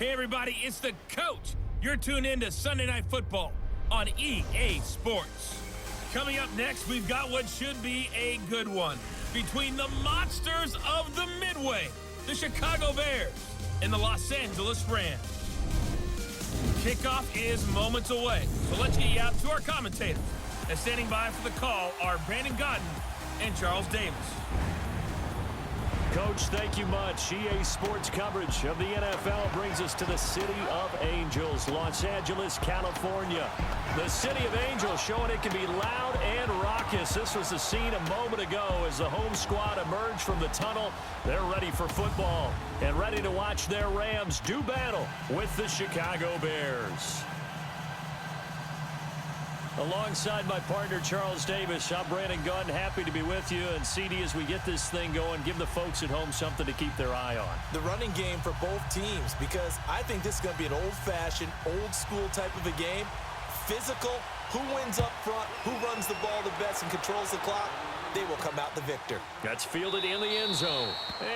Hey everybody, it's the coach. You're tuned in to Sunday Night Football on EA Sports. Coming up next, we've got what should be a good one between the monsters of the Midway, the Chicago Bears, and the Los Angeles Rams. Kickoff is moments away, so let's get you out to our commentators. And standing by for the call are Brandon Godden and Charles Davis. Coach, thank you much. EA Sports coverage of the NFL brings us to the City of Angels, Los Angeles, California. The City of Angels showing it can be loud and raucous. This was the scene a moment ago as the home squad emerged from the tunnel. They're ready for football and ready to watch their Rams do battle with the Chicago Bears. Alongside my partner, Charles Davis, I'm Brandon Gunn. Happy to be with you. And CD, as we get this thing going, give the folks at home something to keep their eye on. The running game for both teams, because I think this is going to be an old-fashioned, old-school type of a game. Physical, who wins up front, who runs the ball the best and controls the clock, they will come out the victor. That's fielded in the end zone.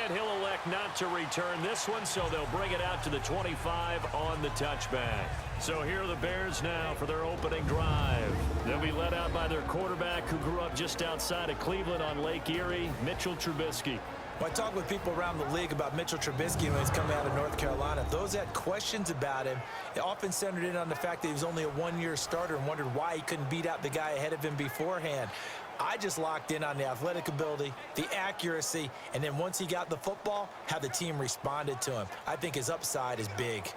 And he'll elect not to return this one, so they'll bring it out to the 25 on the touchback. So here are the Bears now for their opening drive. They'll be led out by their quarterback who grew up just outside of Cleveland on Lake Erie, Mitchell Trubisky. When I talk with people around the league about Mitchell Trubisky when he's coming out of North Carolina, those that had questions about him, it often centered in on the fact that he was only a one-year starter and wondered why he couldn't beat out the guy ahead of him beforehand. I just locked in on the athletic ability, the accuracy, and then once he got the football, how the team responded to him. I think his upside is big.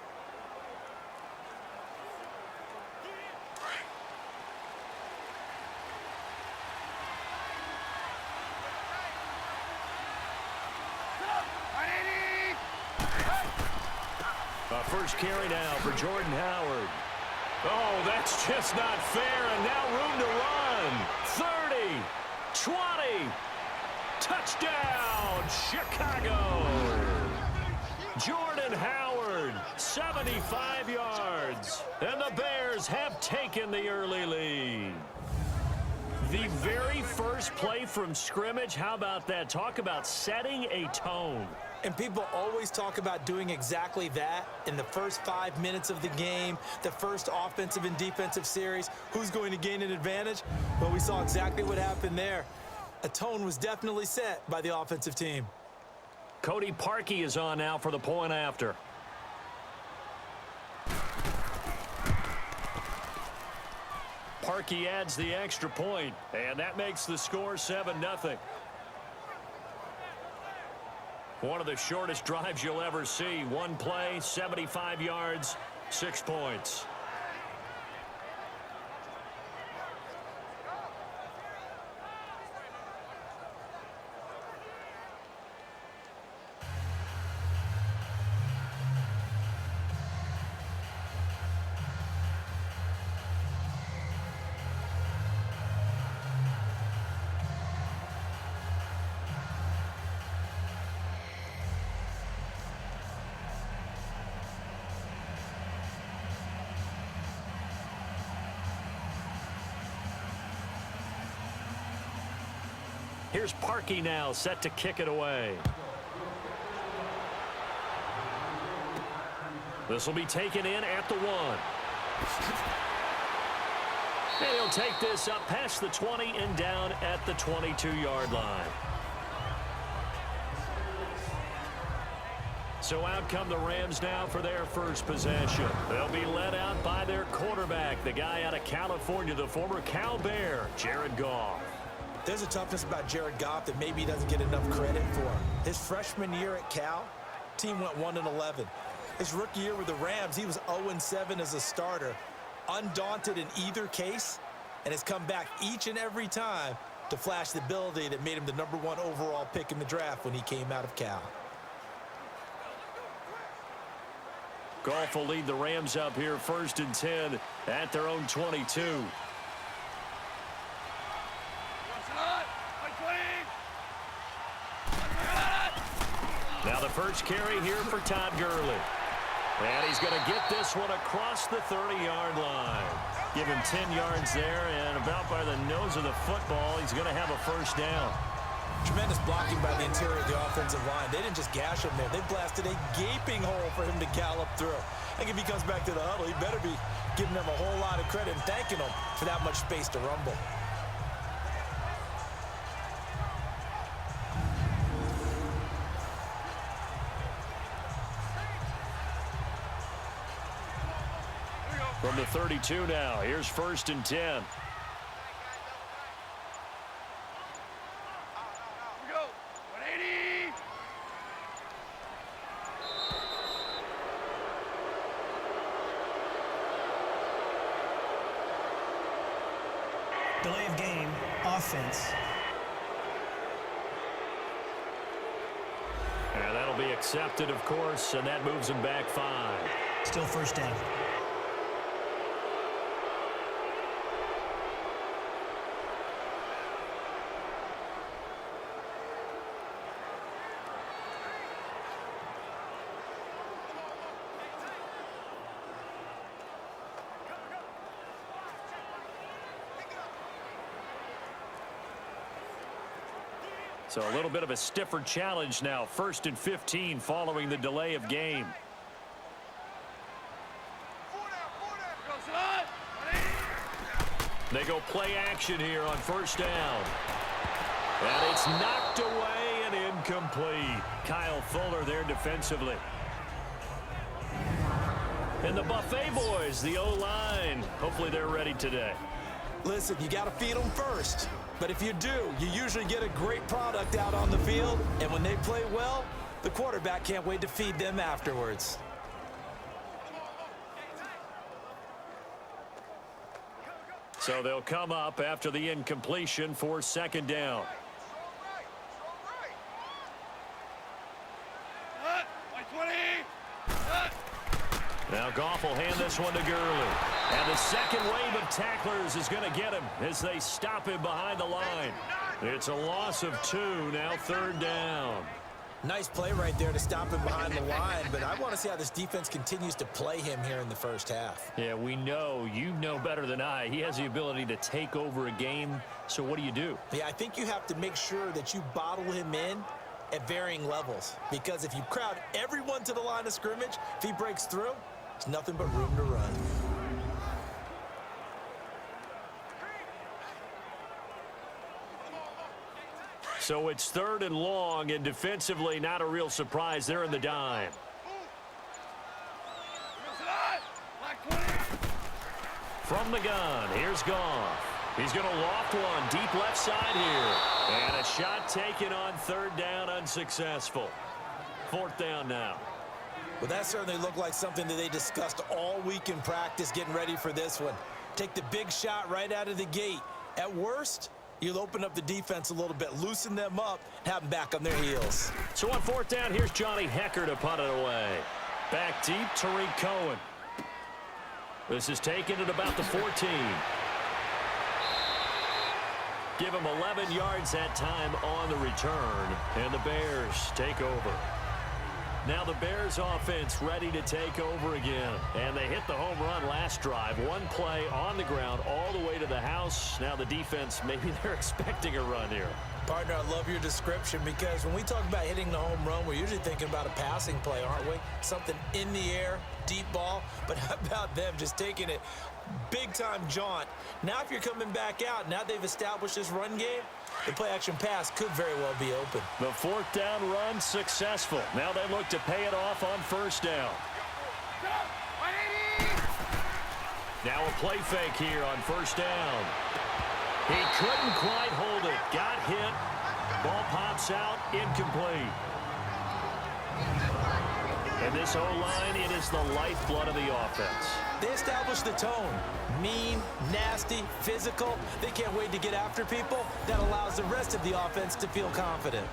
First carry now for Jordan Howard. Oh, that's just not fair, and now room to run. 30, 20, touchdown, Chicago. Jordan Howard, 75 yards, and the Bears have taken the early lead. The very first play from scrimmage, how about that? Talk about setting a tone. And people always talk about doing exactly that in the first 5 minutes of the game, the first offensive and defensive series. Who's going to gain an advantage? Well, we saw exactly what happened there. A tone was definitely set by the offensive team. Cody Parkey is on now for the point after. Parkey adds the extra point, and that makes the score 7-0. One of the shortest drives you'll ever see. One play, 75 yards, 6 points. Here's Parkey now, set to kick it away. This will be taken in at the 1. And he'll take this up past the 20 and down at the 22-yard line. So out come the Rams now for their first possession. They'll be led out by their quarterback, the guy out of California, the former Cal Bear, Jared Goff. There's a toughness about Jared Goff that maybe he doesn't get enough credit for. His freshman year at Cal, team went 1-11. His rookie year with the Rams, he was 0-7 as a starter, undaunted in either case, and has come back each and every time to flash the ability that made him the #1 overall pick in the draft when he came out of Cal. Goff will lead the Rams up here 1st and 10 at their own 22. Now the first carry here for Todd Gurley. And he's going to get this one across the 30-yard line. Give him 10 yards there, and about by the nose of the football, he's going to have a first down. Tremendous blocking by the interior of the offensive line. They didn't just gash him there. They blasted a gaping hole for him to gallop through. I think if he comes back to the huddle, he better be giving them a whole lot of credit and thanking them for that much space to rumble. From the 32 now, here's 1st and 10. Delay of game, offense. And that'll be accepted, of course, and that moves him back 5. Still 1st down. So a little bit of a stiffer challenge now. 1st and 15 following the delay of game. They go play action here on 1st down. And it's knocked away and incomplete. Kyle Fuller there defensively. And the Buffet boys, the O-line, hopefully they're ready today. Listen, you got to feed them first. But if you do, you usually get a great product out on the field. And when they play well, the quarterback can't wait to feed them afterwards. So they'll come up after the incompletion for 2nd down. Now Goff will hand this one to Gurley. And the second wave of tacklers is going to get him as they stop him behind the line. It's a loss of 2, now 3rd down. Nice play right there to stop him behind the line, but I want to see how this defense continues to play him here in the 1st half. Yeah, we know, you know better than I. He has the ability to take over a game, so what do? Yeah, I think you have to make sure that you bottle him in at varying levels, because if you crowd everyone to the line of scrimmage, if he breaks through, there's nothing but room to run. So it's 3rd and long, and defensively not a real surprise. They're in the dime. From the gun, here's Goff. He's going to loft one deep left side here. And a shot taken on 3rd down, unsuccessful. 4th down now. Well, that certainly looked like something that they discussed all week in practice getting ready for this one. Take the big shot right out of the gate. At worst, you'll open up the defense a little bit, loosen them up, have them back on their heels. So on 4th down, here's Johnny Hecker to punt it away. Back deep, Tariq Cohen. This is taken at about the 14. Give him 11 yards that time on the return, and the Bears take over. Now the Bears offense ready to take over again. And they hit the home run last drive. One play on the ground all the way to the house. Now the defense, maybe they're expecting a run here. Partner, I love your description, because when we talk about hitting the home run, we're usually thinking about a passing play, aren't we? Something in the air, deep ball. But how about them just taking it big-time jaunt? Now if you're coming back out, now they've established this run game, the play-action pass could very well be open. The 4th down run successful. Now they look to pay it off on 1st down. Now a play fake here on 1st down. He couldn't quite hold it. Got hit. Ball pops out. Incomplete. And this O-line, it is the lifeblood of the offense. They established the tone. Mean, nasty, physical. They can't wait to get after people. That allows the rest of the offense to feel confident.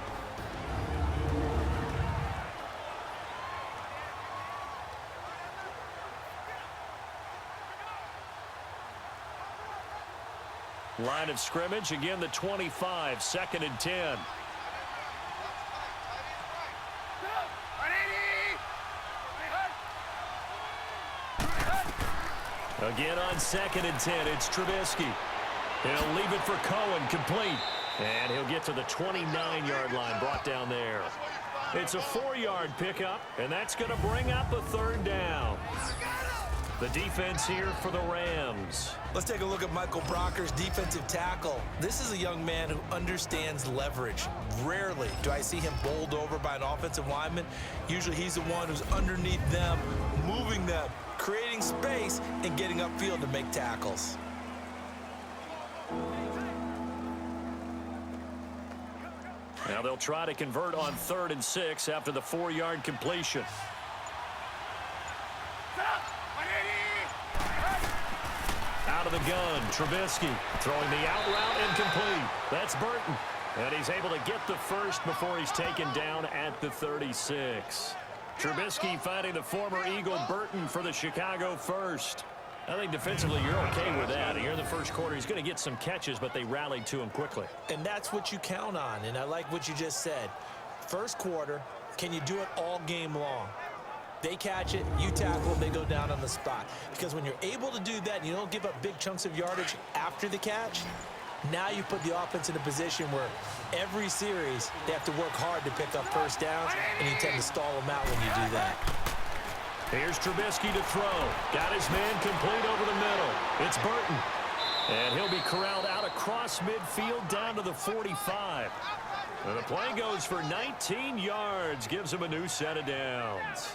Line of scrimmage, again the 25, 2nd and 10. Again on 2nd and 10, it's Trubisky. He'll leave it for Cohen, complete. And he'll get to the 29-yard line, brought down there. It's a 4-yard pickup, and that's going to bring up a third down. The defense here for the Rams. Let's take a look at Michael Brocker's defensive tackle. This is a young man who understands leverage. Rarely do I see him bowled over by an offensive lineman. Usually he's the one who's underneath them, moving them, creating space, and getting upfield to make tackles. Now they'll try to convert on 3rd and 6 after the 4-yard completion. Out of the gun, Trubisky throwing the out route incomplete. That's Burton. And he's able to get the first before he's taken down at the 36. Trubisky finding the former Eagle Burton for the Chicago first. I think defensively you're okay with that. Here in the first quarter, he's going to get some catches, but they rallied to him quickly. And that's what you count on, and I like what you just said. First quarter, can you do it all game long? They catch it, you tackle them, they go down on the spot. Because when you're able to do that and you don't give up big chunks of yardage after the catch, now you put the offense in a position where every series they have to work hard to pick up first downs, and you tend to stall them out when you do that. Here's Trubisky to throw. Got his man complete over the middle. It's Burton. And he'll be corralled out across midfield down to the 45. And the play goes for 19 yards. Gives him a new set of downs.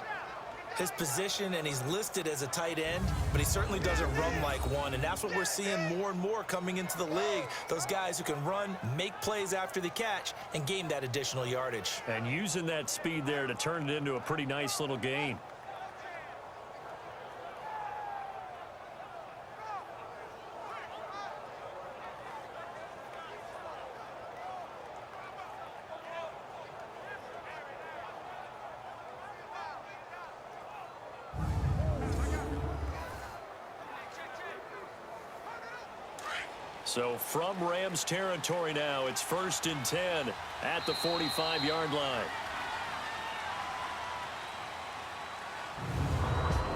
His position, and he's listed as a tight end, but he certainly doesn't run like one, and that's what we're seeing more and more coming into the league. Those guys who can run, make plays after the catch, and gain that additional yardage. And using that speed there to turn it into a pretty nice little gain. So from Rams territory now, it's 1st and 10 at the 45-yard line.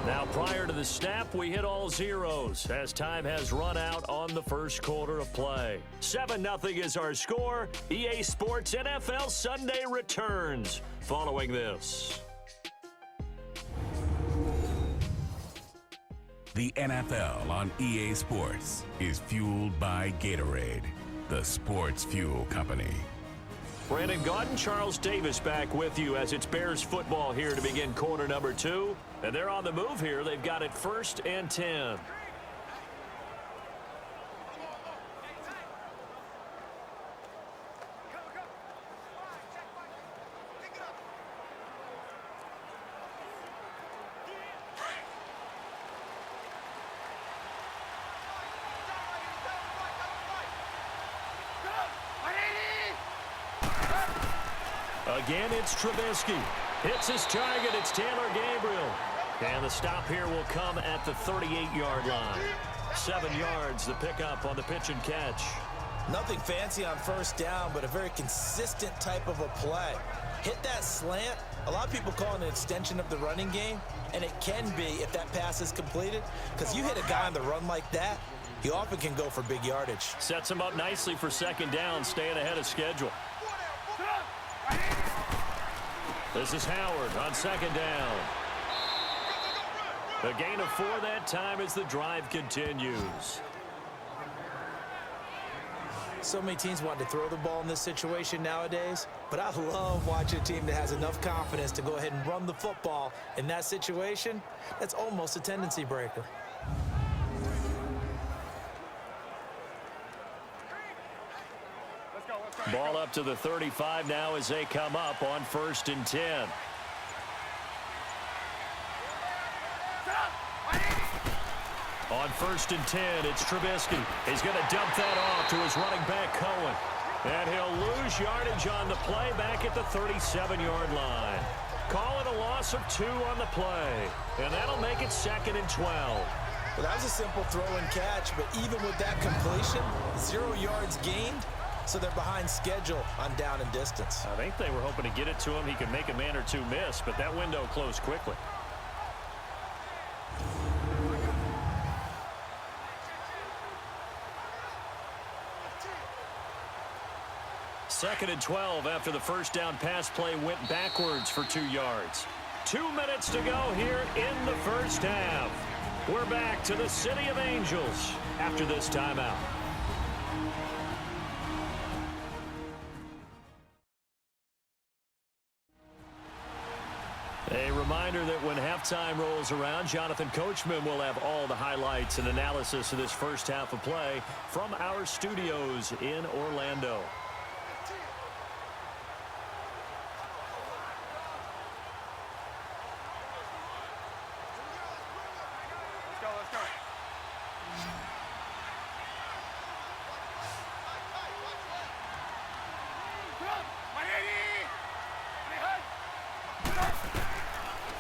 Now prior to the snap, we hit all zeros as time has run out on the first quarter of play. 7-0 is our score. EA Sports NFL Sunday returns following this. The NFL on EA Sports is fueled by Gatorade, the sports fuel company. Brandon Gaudin, Charles Davis back with you as it's Bears football here to begin quarter number 2. And they're on the move here. They've got it 1st and 10. Again, it's Trubisky. Hits his target. It's Taylor Gabriel. And the stop here will come at the 38-yard line. 7 yards, the pickup on the pitch and catch. Nothing fancy on first down, but a very consistent type of a play. Hit that slant. A lot of people call it an extension of the running game, and it can be if that pass is completed, because you hit a guy on the run like that, he often can go for big yardage. Sets him up nicely for 2nd down, staying ahead of schedule. This is Howard on 2nd down. A gain of 4 that time as the drive continues. So many teams want to throw the ball in this situation nowadays, but I love watching a team that has enough confidence to go ahead and run the football in that situation. That's almost a tendency breaker. Ball up to the 35 now as they come up on 1st and 10. On 1st and 10, it's Trubisky. He's going to dump that off to his running back, Cohen. And he'll lose yardage on the play back at the 37-yard line. Calling a loss of 2 on the play. And that'll make it 2nd and 12. Well, that was a simple throw and catch, but even with that completion, 0 yards gained. So they're behind schedule on down and distance. I think they were hoping to get it to him. He could make a man or two miss, but that window closed quickly. 2nd and 12 after the first down pass play went backwards for 2 yards. 2 minutes to go here in the first half. We're back to the City of Angels after this timeout. A reminder that when halftime rolls around, Jonathan Coachman will have all the highlights and analysis of this first half of play from our studios in Orlando.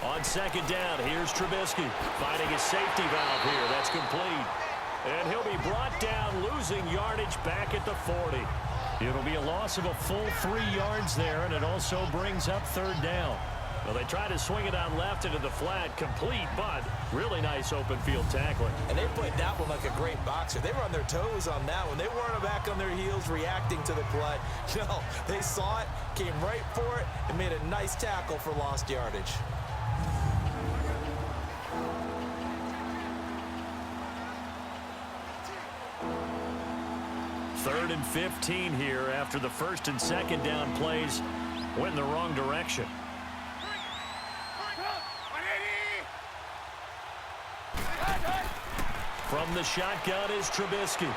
On 2nd down, here's Trubisky finding his safety valve here. That's complete. And he'll be brought down, losing yardage back at the 40. It'll be a loss of a full 3 yards there, and it also brings up 3rd down. Well, they try to swing it out left into the flat, complete, but really nice open field tackling. And they played that one like a great boxer. They were on their toes on that one. They weren't back on their heels reacting to the play. No, they saw it, came right for it, and made a nice tackle for lost yardage. 3rd and 15 here after the 1st and 2nd down plays went in the wrong direction. From the shotgun is Trubisky.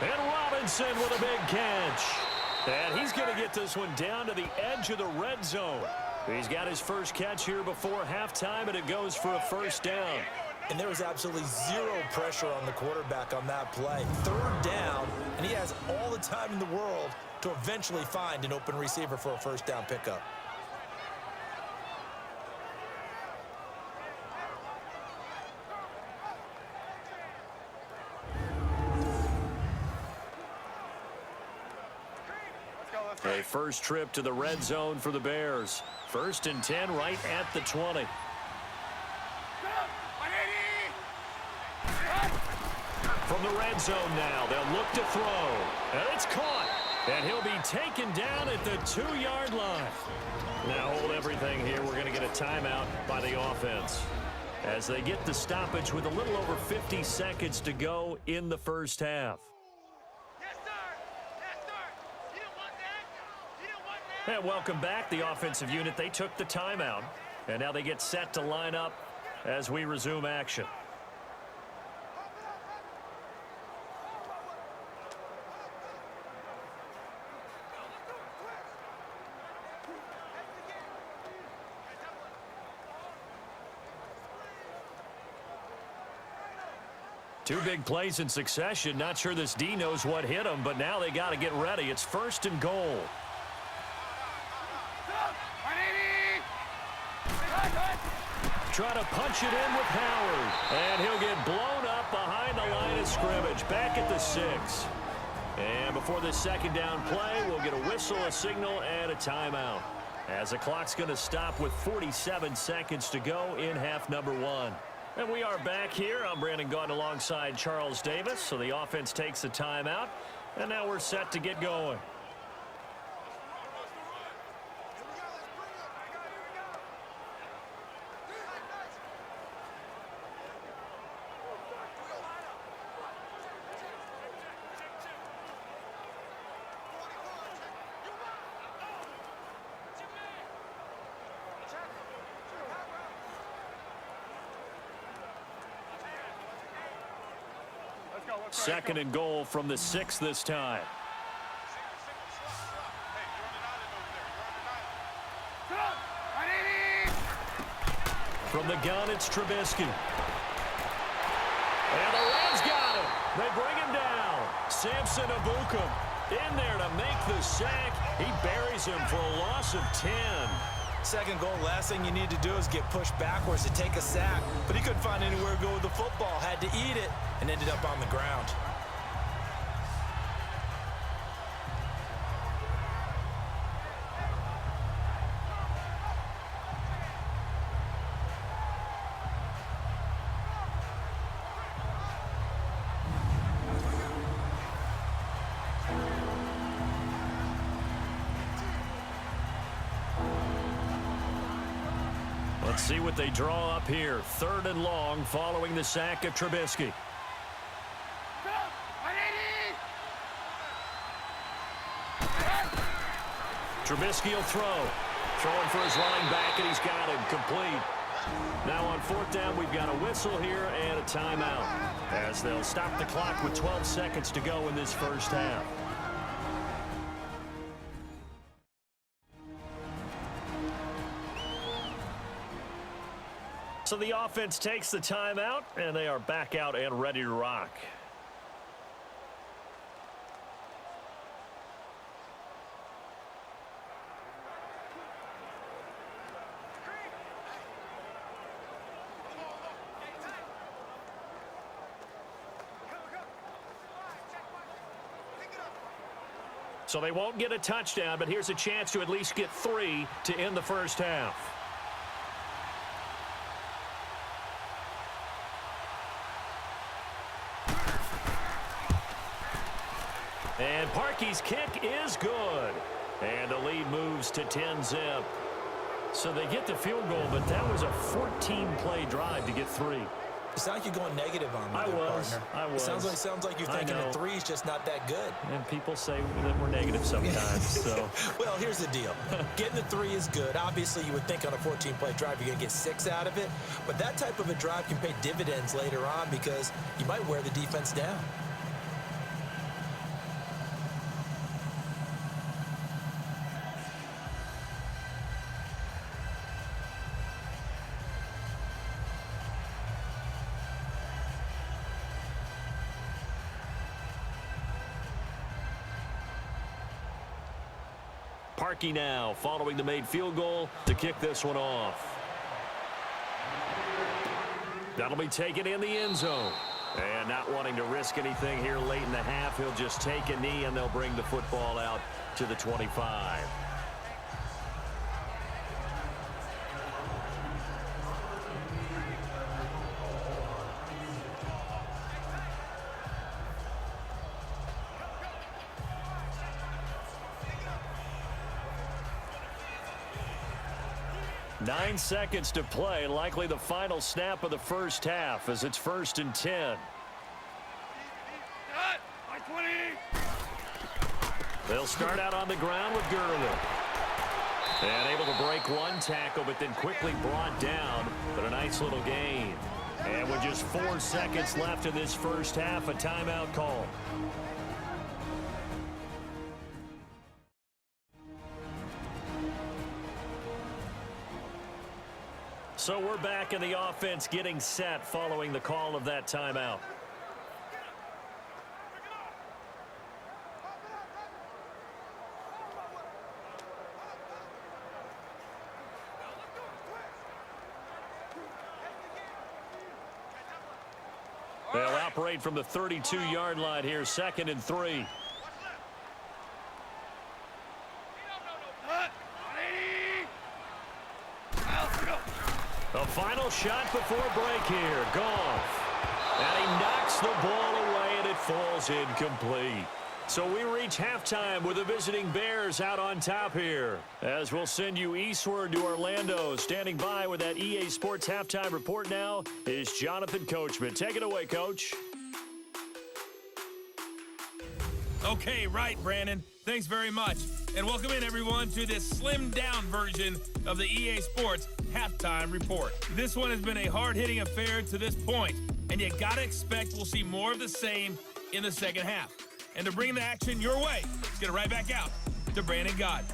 And Robinson with a big catch. And he's going to get this one down to the edge of the red zone. He's got his first catch here before halftime, and it goes for a 1st down. And there was absolutely zero pressure on the quarterback on that play. 3rd down, and he has all the time in the world to eventually find an open receiver for a 1st down pickup. A first trip to the red zone for the Bears. 1st and 10 right at the 20. From the red zone now, they'll look to throw. And it's caught. And he'll be taken down at the 2-yard line. Now hold everything here. We're going to get a timeout by the offense as they get the stoppage with a little over 50 seconds to go in the first half. And welcome back, the offensive unit. They took the timeout, and now they get set to line up as we resume action. Two big plays in succession. Not sure this D knows what hit him, but now they got to get ready. It's 1st and goal. Try to punch it in with Howard. And he'll get blown up behind the line of scrimmage. Back at the 6. And before this 2nd down play, we'll get a whistle, a signal, and a timeout. As the clock's going to stop with 47 seconds to go in half number 1. And we are back here. I'm Brandon Gaudin alongside Charles Davis. So the offense takes the timeout. And now we're set to get going. Second and goal from the 6 this time. From the gun, it's Trubisky. And the Rams got him. They bring him down. Samson Abukum in there to make the sack. He buries him for a loss of 10. Second goal, last thing you need to do is get pushed backwards to take a sack. But he couldn't find anywhere to go with the football. Had to eat it and ended up on the ground. Let's see what they draw up here. 3rd and long following the sack of Trubisky. Trubisky will throw. Throwing for his running back, and he's got him complete. Now on 4th down, we've got a whistle here and a timeout, as they'll stop the clock with 12 seconds to go in this first half. So the offense takes the timeout, and they are back out and ready to rock. So they won't get a touchdown, but here's a chance to at least get 3 to end the first half. And Parkey's kick is good. And the lead moves to 10-zip. So they get the field goal, but that was a 14-play drive to get 3. It sounds like you're going negative on me, I was. It sounds like you're thinking the 3 is just not that good. And people say that we're negative sometimes. So. Well, here's the deal. Getting the 3 is good. Obviously, you would think on a 14-play drive you're going to get 6 out of it. But that type of a drive can pay dividends later on because you might wear the defense down. Parkey now following the made field goal to kick this one off. That'll be taken in the end zone. And not wanting to risk anything here late in the half, he'll just take a knee and they'll bring the football out to the 25. 9 seconds to play, likely the final snap of the first half as it's 1st and 10. They'll start out on the ground with Gurley. And able to break one tackle, but then quickly brought down, but a nice little gain. And with just 4 seconds left in this first half, a timeout call. So we're back in the offense getting set following the call of that timeout. They'll operate from the 32-yard line here, 2nd and 3. The final shot before break here. Goff. And he knocks the ball away, and it falls incomplete. So we reach halftime with the visiting Bears out on top here. As we'll send you eastward to Orlando. Standing by with that EA Sports halftime report now is Jonathan Coachman. Take it away, Coach. Okay, right, Brandon. Thanks very much. And welcome in, everyone, to this slimmed-down version of the EA Sports halftime report. This one has been a hard-hitting affair to this point, and you gotta expect we'll see more of the same in the second half. And to bring the action your way, let's get it right back out to Brandon God.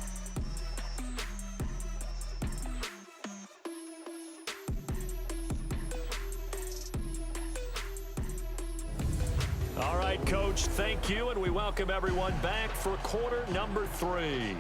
All right, Coach, thank you, and we welcome everyone back for quarter number 3.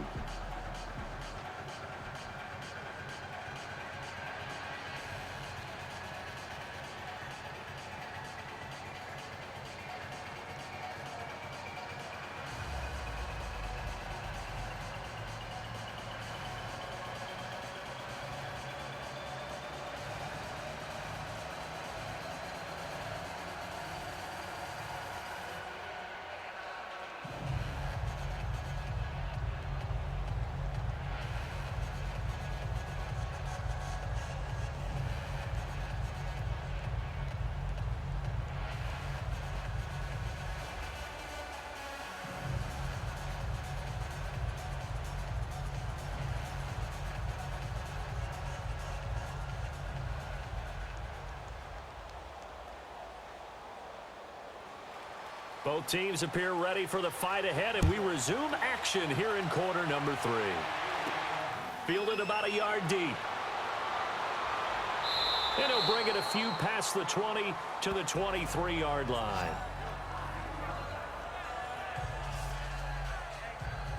Both teams appear ready for the fight ahead, and we resume action here in quarter number 3. Fielded about a yard deep. And he'll bring it a few past the 20 to the 23-yard line.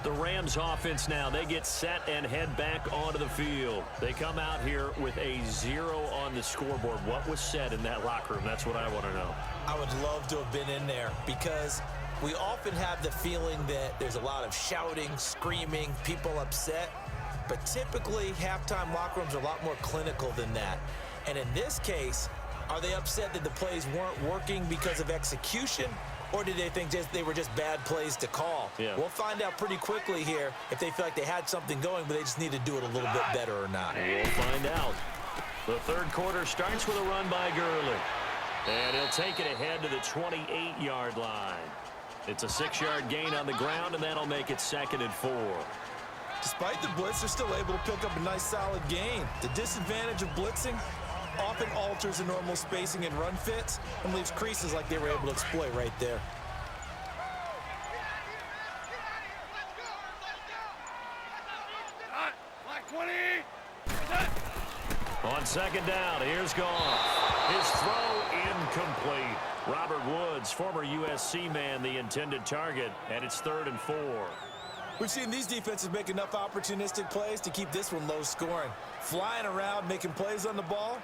The Rams offense now, they get set and head back onto the field. They come out here with a 0 on the scoreboard. What was said in that locker room? That's what I want to know. I would love to have been in there because we often have the feeling that there's a lot of shouting, screaming, people upset. But typically, halftime locker rooms are a lot more clinical than that. And in this case, are they upset that the plays weren't working because of execution? Or did they think they were just bad plays to call? Yeah. We'll find out pretty quickly here if they feel like they had something going, but they just need to do it a little bit better or not. We'll find out. The third quarter starts with a run by Gurley. And he'll take it ahead to the 28-yard line. It's a 6-yard gain on the ground, and that'll make it 2nd and 4. Despite the blitz, they're still able to pick up a nice solid gain. The disadvantage of blitzing often alters the normal spacing and run fits and leaves creases like they were able to exploit right there. On 2nd down, here's Goff. His throw incomplete. Robert Woods, former USC man, the intended target, and it's 3rd and 4. We've seen these defenses make enough opportunistic plays to keep this one low scoring. Flying around, making plays on the ball,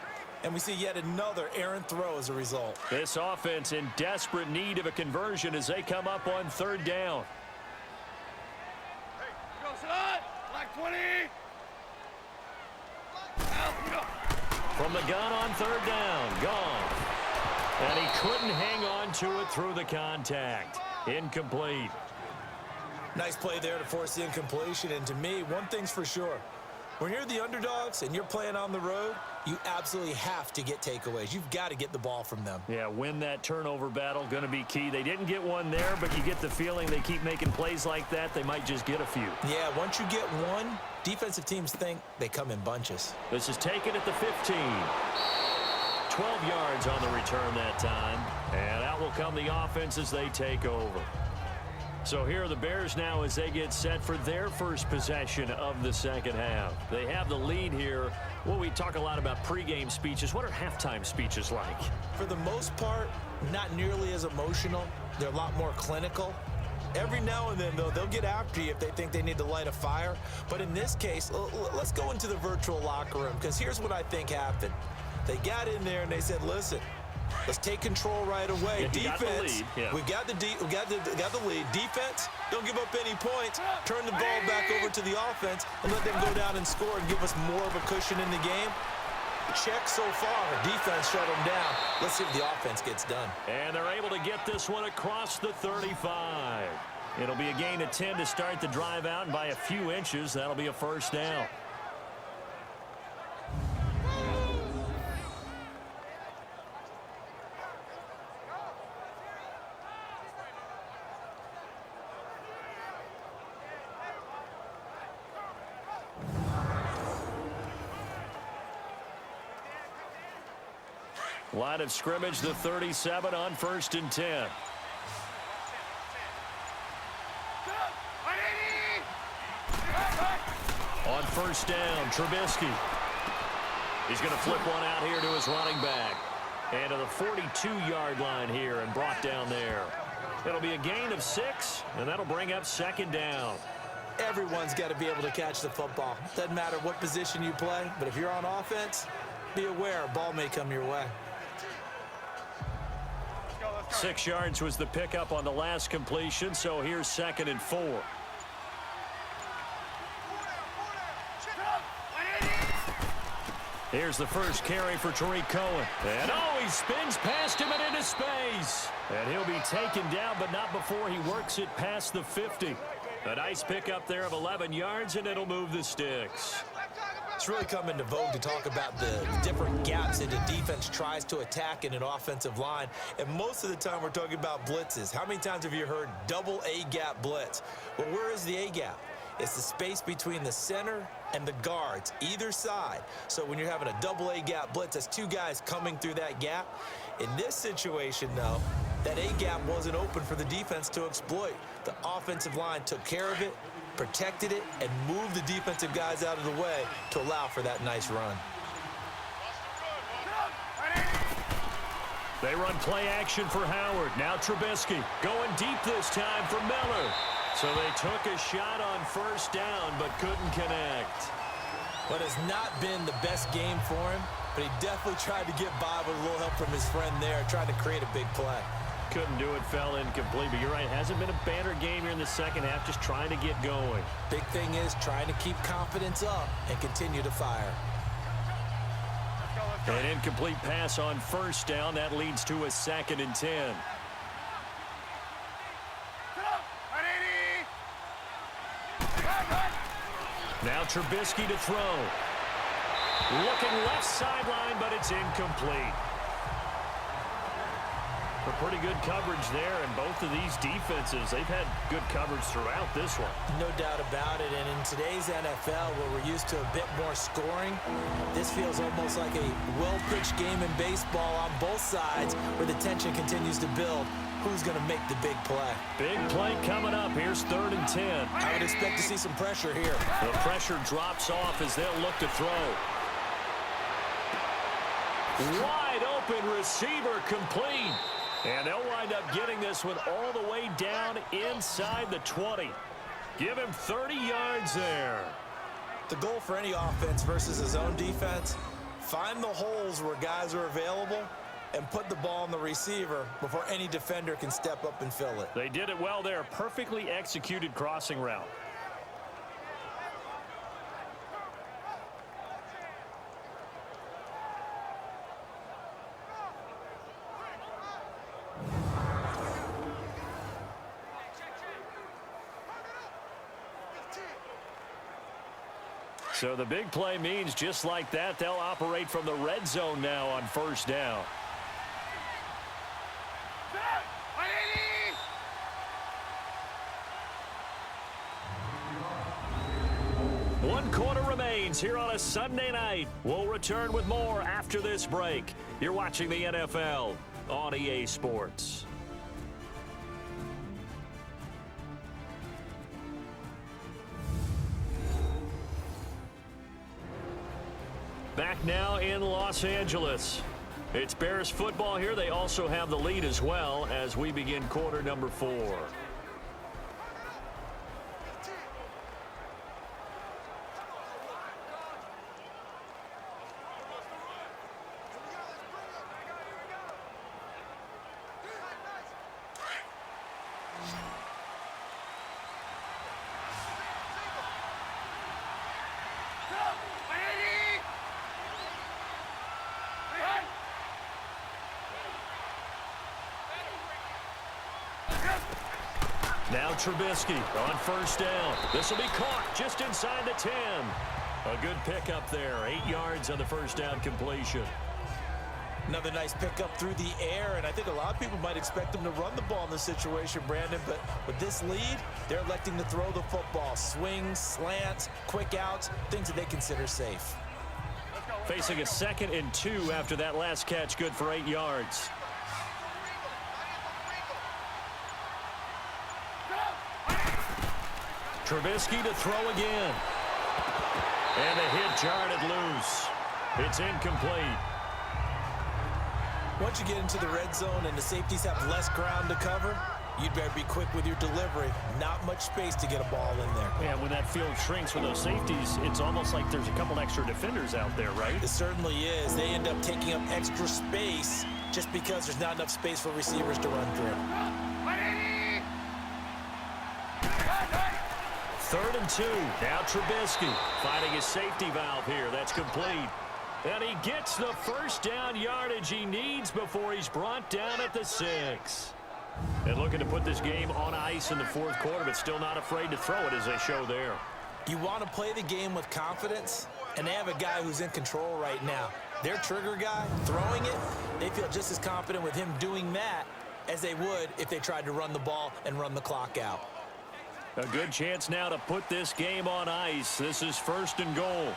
and we see yet another errant throw as a result. This offense in desperate need of a conversion as they come up on 3rd down. From the gun on 3rd down, Goff. And he couldn't hang on to it through the contact. Incomplete. Nice play there to force the incompletion, and to me, one thing's for sure. When you're the underdogs and you're playing on the road, you absolutely have to get takeaways. You've got to get the ball from them. Yeah, win that turnover battle, going to be key. They didn't get one there, but you get the feeling they keep making plays like that, they might just get a few. Yeah, once you get one, defensive teams think they come in bunches. This is taken at the 15. 12 yards on the return that time, and out will come the offense as they take over. So here are the Bears now as they get set for their first possession of the second half. They have the lead here. Well, we talk a lot about pregame speeches. What are halftime speeches like? For the most part, not nearly as emotional. They're a lot more clinical. Every now and then, though, they'll get after you if they think they need to light a fire. But in this case, let's go into the virtual locker room, because here's what I think happened. They got in there and they said, listen, let's take control right away. Yeah, defense, we got the lead. Defense, don't give up any points. Turn the ball back over to the offense and let them go down and score and give us more of a cushion in the game. Check so far. Defense shut them down. Let's see if the offense gets done. And they're able to get this one across the 35. It'll be a gain of 10 to start the drive out, and by a few inches, that'll be a 1st down. Line of scrimmage, the 37 on 1st and 10. On 1st down, Trubisky. He's going to flip one out here to his running back. And to the 42-yard line here and brought down there. It'll be a gain of 6, and that'll bring up 2nd down. Everyone's got to be able to catch the football. Doesn't matter what position you play, but if you're on offense, be aware a ball may come your way. 6 yards was the pickup on the last completion, so here's 2nd and 4. Here's the first carry for Tariq Cohen. And he spins past him and into space. And he'll be taken down, but not before he works it past the 50. A nice pickup there of 11 yards, and it'll move the sticks. It's really come into vogue to talk about the different gaps that a defense tries to attack in an offensive line. And most of the time we're talking about blitzes. How many times have you heard double A-gap blitz? Well, where is the A-gap? It's the space between the center and the guards, either side. So when you're having a double A-gap blitz, that's 2 guys coming through that gap. In this situation, though, That A-gap wasn't open for the defense to exploit. The offensive line took care of it, protected it, and moved the defensive guys out of the way to allow for that nice run. They run play action for Howard. Now Trubisky going deep this time for Miller. So they took a shot on first down but couldn't connect. But it's not been the best game for him, but he definitely tried to get by with a little help from his friend there, trying to create a big play. Couldn't do it, fell incomplete. But you're right, hasn't been a banner game here in the second half, just trying to get going. Big thing is trying to keep confidence up and continue to fire. An incomplete pass on first down. That leads to a 2nd and 10. Now Trubisky to throw. Looking left sideline, but it's incomplete. A pretty good coverage there, and both of these defenses, they've had good coverage throughout this one. No doubt about it, and in today's NFL, where we're used to a bit more scoring, this feels almost like a well-pitched game in baseball on both sides, where the tension continues to build. Who's going to make the big play? Big play coming up. Here's 3rd and 10. I would expect to see some pressure here. The pressure drops off as they'll look to throw. Wide open receiver complete. And they'll wind up getting this one all the way down inside the 20. Give him 30 yards there. The goal for any offense versus his own defense, find the holes where guys are available and put the ball on the receiver before any defender can step up and fill it. They did it well there. Perfectly executed crossing route. So the big play means just like that, they'll operate from the red zone now on first down. One quarter remains here on a Sunday night. We'll return with more after this break. You're watching the NFL on EA Sports. Back now in Los Angeles. It's Bears football here. They also have the lead as well as we begin quarter number 4. Now Trubisky on first down. This will be caught just inside the 10. A good pickup there. 8 yards on the first down completion. Another nice pickup through the air, and I think a lot of people might expect them to run the ball in this situation, Brandon, but with this lead, they're electing to throw the football. Swings, slants, quick outs, things that they consider safe. Facing a 2nd and 2 after that last catch, good for 8 yards. Trubisky to throw again. And a hit jarred it loose. It's incomplete. Once you get into the red zone and the safeties have less ground to cover, you'd better be quick with your delivery. Not much space to get a ball in there. Yeah, when that field shrinks with those safeties, it's almost like there's a couple extra defenders out there, right? It certainly is. They end up taking up extra space just because there's not enough space for receivers to run through. 3rd and 2. Now Trubisky finding his safety valve here. That's complete. And he gets the first down yardage he needs before he's brought down at the 6. And looking to put this game on ice in the 4th quarter, but still not afraid to throw it as they show there. You want to play the game with confidence, and they have a guy who's in control right now. Their trigger guy, throwing it, they feel just as confident with him doing that as they would if they tried to run the ball and run the clock out. A good chance now to put this game on ice. This is 1st and goal.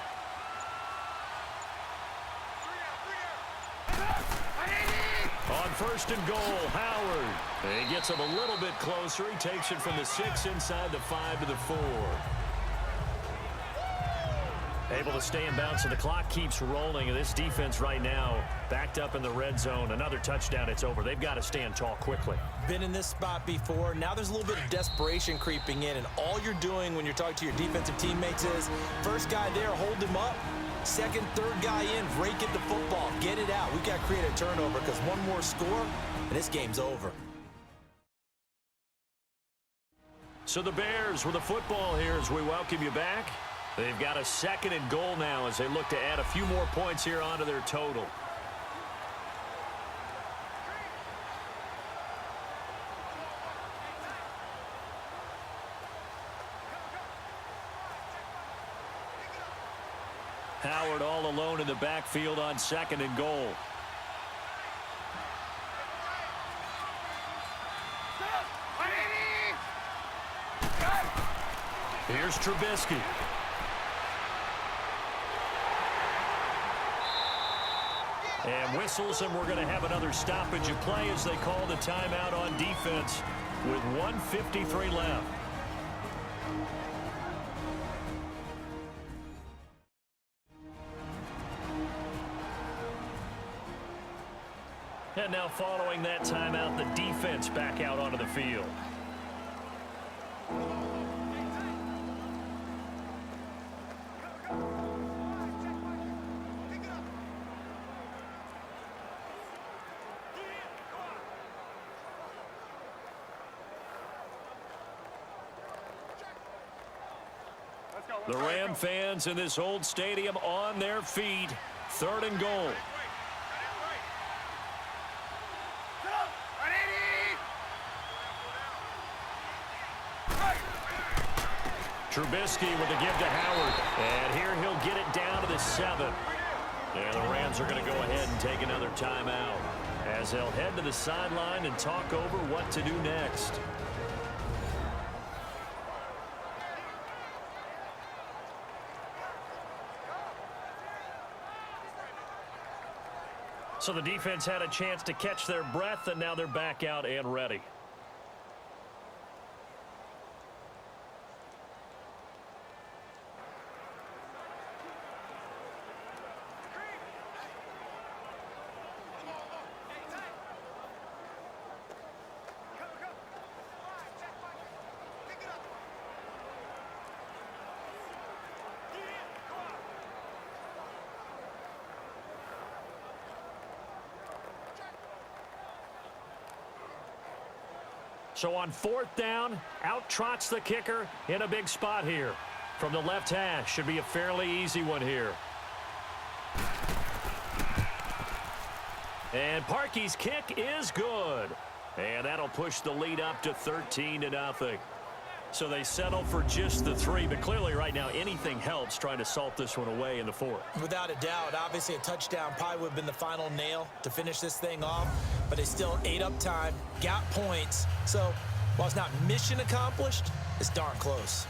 On On first and goal, Howard. He gets him a little bit closer. He takes it from the 6 inside the 5 to the 4. Able to stay in bounds, so the clock keeps rolling. And this defense right now backed up in the red zone. Another touchdown, it's over. They've got to stand tall quickly. Been in this spot before. Now there's a little bit of desperation creeping in, and all you're doing when you're talking to your defensive teammates is first guy there, hold him up. Second, third guy in, rake at the football. Get it out. We've got to create a turnover because one more score, and this game's over. So the Bears with the football here as we welcome you back. They've got a second and goal now as they look to add a few more points here onto their total. Howard all alone in the backfield on second and goal. Here's Trubisky. And whistles, and we're going to have another stoppage of play as they call the timeout on defense with 1:53 left. And now following that timeout, the defense back out onto the field. The Ram fans in this old stadium on their feet. Third and goal. Trubisky with the give to Howard. And here he'll get it down to the 7. And the Rams are going to go ahead and take another timeout as they'll head to the sideline and talk over what to do next. So the defense had a chance to catch their breath, and now they're back out and ready. So on fourth down, out trots the kicker in a big spot here. From the left hash, should be a fairly easy one here. And Parkey's kick is good. And that'll push the lead up to 13-0. So they settle for just the 3, but clearly right now anything helps trying to salt this one away in the 4th. Without a doubt, obviously a touchdown probably would have been the final nail to finish this thing off, but they still ate up time, got points. So while it's not mission accomplished, it's darn close.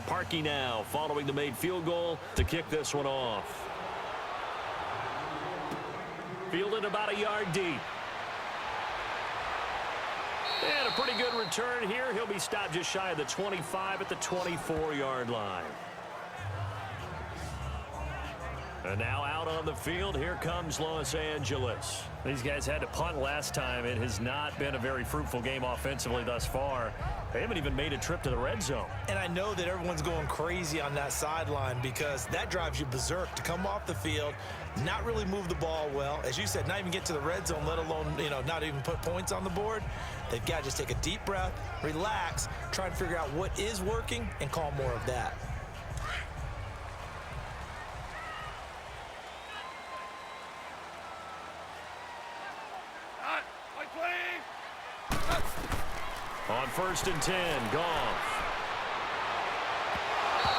Parkey now following the made field goal to kick this one off. Fielded about a yard deep. And a pretty good return here. He'll be stopped just shy of the 25 at the 24-yard line. And now out on the field, here comes Los Angeles. These guys had to punt last time. It has not been a very fruitful game offensively thus far. They haven't even made a trip to the red zone. And I know that everyone's going crazy on that sideline because that drives you berserk to come off the field, not really move the ball well. As you said, not even get to the red zone, let alone, not even put points on the board. They've got to just take a deep breath, relax, try and figure out what is working and call more of that. On 1st and 10, Goff.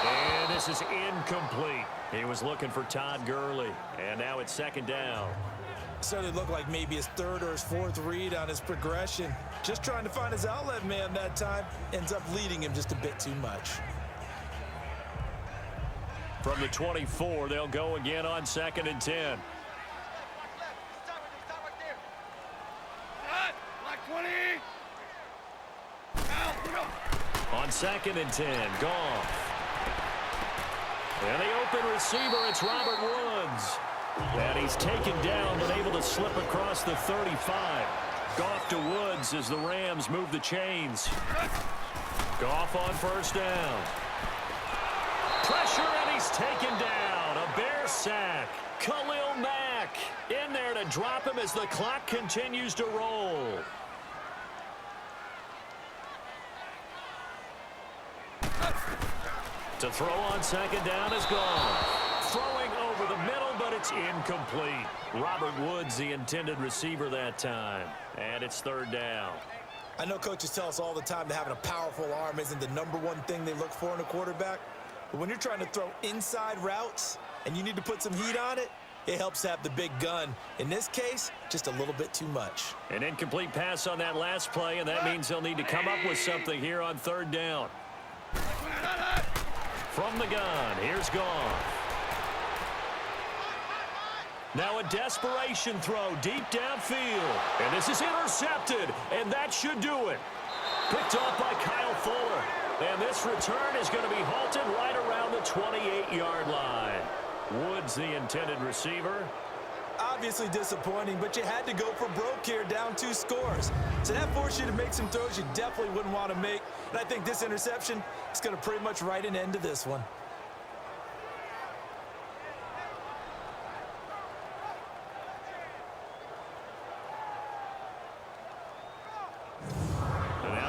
And this this is incomplete. He was looking for Todd Gurley, and now it's second down. Certainly looked like maybe his third or his fourth read on his progression. Just trying to find his outlet man that time. Ends up leading him just a bit too much. From the 24, they'll go again on 2nd and 10. On 2nd and 10, Goff. And the open receiver, it's Robert Woods. And he's taken down but able to slip across the 35. Goff to Woods as the Rams move the chains. Goff on first down. Pressure, and he's taken down. A Bear sack. Khalil Mack in there to drop him as the clock continues to roll. To throw on second down is gone. Throwing over the middle, but it's incomplete. Robert Woods, the intended receiver that time. And it's third down. I know coaches tell us all the time that having a powerful arm isn't the #1 thing they look for in a quarterback. But when you're trying to throw inside routes and you need to put some heat on it, it helps to have the big gun. In this case, just a little bit too much. An incomplete pass on that last play, and that means they'll need to come up with something here on third down. From the gun, here's Goff. Now a desperation throw deep downfield. And this is intercepted, and that should do it. Picked off by Kyle Fuller. And this return is going to be halted right around the 28-yard line. Woods, the intended receiver. Obviously disappointing, but you had to go for broke here, down 2 scores. So that forced you to make some throws you definitely wouldn't want to make. And I think this interception is going to pretty much write an end to this one.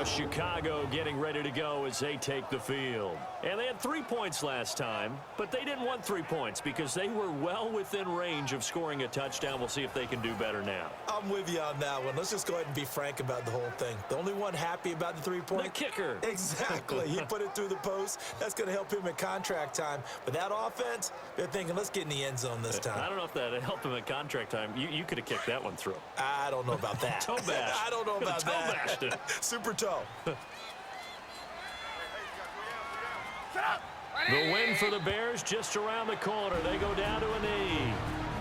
Chicago getting ready to go as they take the field. And they had 3 points last time, but they didn't want 3 points because they were well within range of scoring a touchdown. We'll see if they can do better now. I'm with you on that one. Let's just go ahead and be frank about the whole thing. The only one happy about the 3-point? The kicker. Exactly. He put it through the post. That's going to help him in contract time. But that offense, they're thinking, let's get in the end zone this time. I don't know if that helped him in contract time. You could have kicked that one through. I don't know about that. Toe bash. I don't know about that. Toe bashed it. Super toe. The win for the Bears just around the corner. They go down to a knee.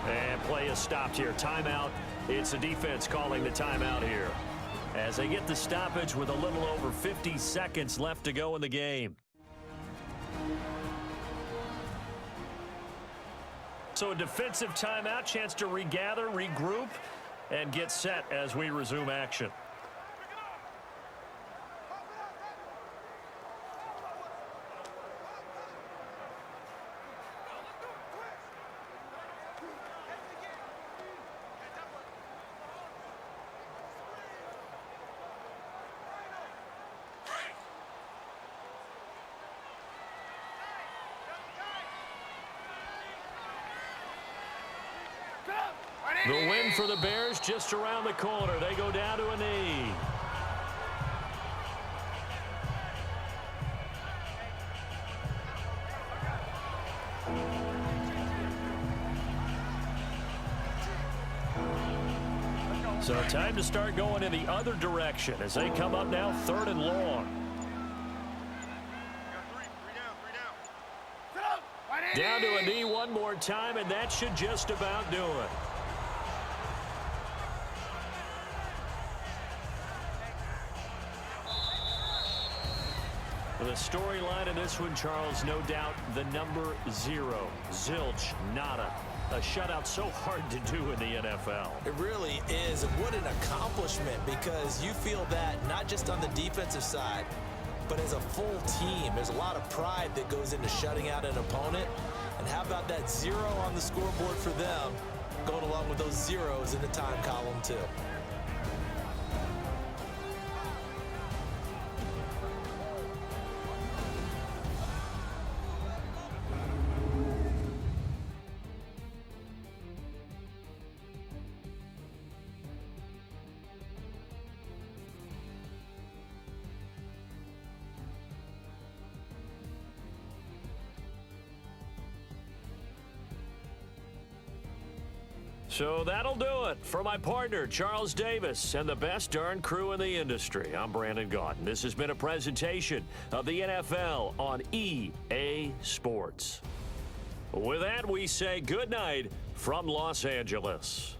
And play is stopped here. Timeout. It's the defense calling the timeout here. As they get the stoppage with a little over 50 seconds left to go in the game. So a defensive timeout, chance to regather, regroup, and get set as we resume action. The win for the Bears just around the corner. They go down to a knee. So time to start going in the other direction as they come up now 3rd and long. Down to a knee one more time, and that should just about do it. The storyline in this one, Charles, no doubt the number 0. Zilch, nada. A shutout so hard to do in the NFL. It really is, and what an accomplishment, because you feel that not just on the defensive side, but as a full team. There's a lot of pride that goes into shutting out an opponent. And how about that 0 on the scoreboard for them, going along with those zeros in the time column too. So that'll do it. For my partner, Charles Davis, and the best darn crew in the industry, I'm Brandon Gaudin. This has been a presentation of the NFL on EA Sports. With that, we say good night from Los Angeles.